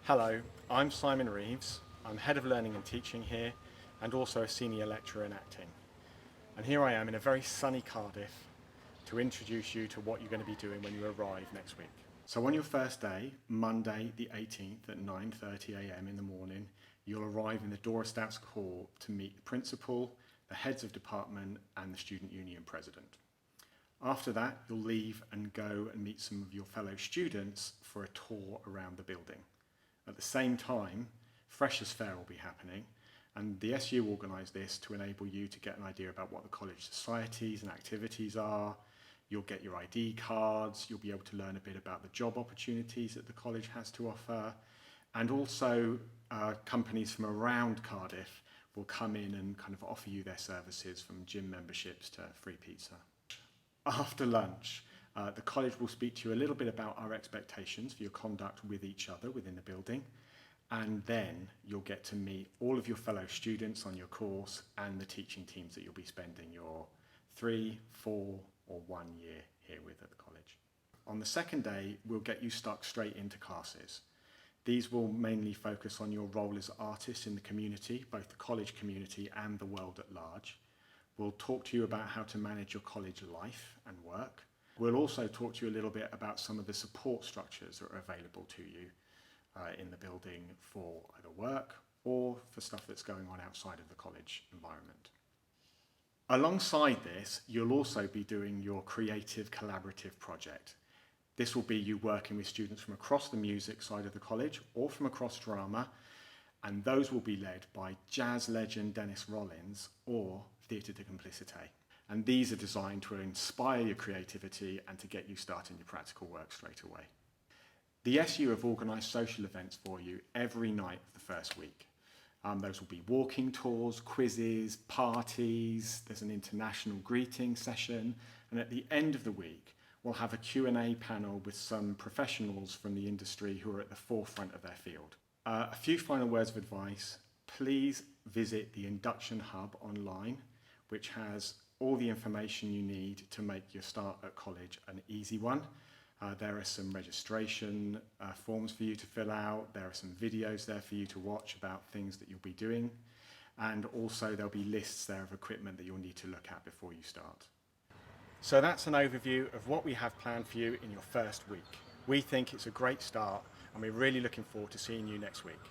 Hello, I'm Simon Reeves. I'm Head of Learning and Teaching here and also a Senior Lecturer in Acting. And here I am in a very sunny Cardiff to introduce you to what you're going to be doing when you arrive next week. So on your first day, Monday the 18th at 9:30 a.m. in the morning, you'll arrive in the Dorestouts Hall to meet the Principal, the Heads of Department and the Student Union President. After that, you'll leave and go and meet some of your fellow students for a tour around the building. At the same time, Freshers' Fair will be happening, and the SU organised this to enable you to get an idea about what the college societies and activities are. You'll get your ID cards, you'll be able to learn a bit about the job opportunities that the college has to offer, and also companies from around Cardiff will come in and kind of offer you their services, from gym memberships to free pizza. After lunch, the college will speak to you a little bit about our expectations for your conduct with each other within the building, and then you'll get to meet all of your fellow students on your course and the teaching teams that you'll be spending your 3, 4 or 1 year here with at the college. On the second day, we'll get you stuck straight into classes. These will mainly focus on your role as artists in the community, both the college community and the world at large. We'll talk to you about how to manage your college life and work. We'll also talk to you a little bit about some of the support structures that are available to you in the building for either work or for stuff that's going on outside of the college environment. Alongside this, you'll also be doing your creative collaborative project. This will be you working with students from across the music side of the college or from across drama, and those will be led by jazz legend Dennis Rollins or Theatre de Complicité. And these are designed to inspire your creativity and to get you starting your practical work straight away. The SU have organised social events for you every night of the first week. Those will be walking tours, quizzes, parties, there's an international greeting session, and at the end of the week, we'll have a Q&A panel with some professionals from the industry who are at the forefront of their field. A few final words of advice. Please visit the Induction Hub online, which has all the information you need to make your start at college an easy one. There are some registration forms for you to fill out. There are some videos there for you to watch about things that you'll be doing. And also there'll be lists there of equipment that you'll need to look at before you start. So that's an overview of what we have planned for you in your first week. We think it's a great start and we're really looking forward to seeing you next week.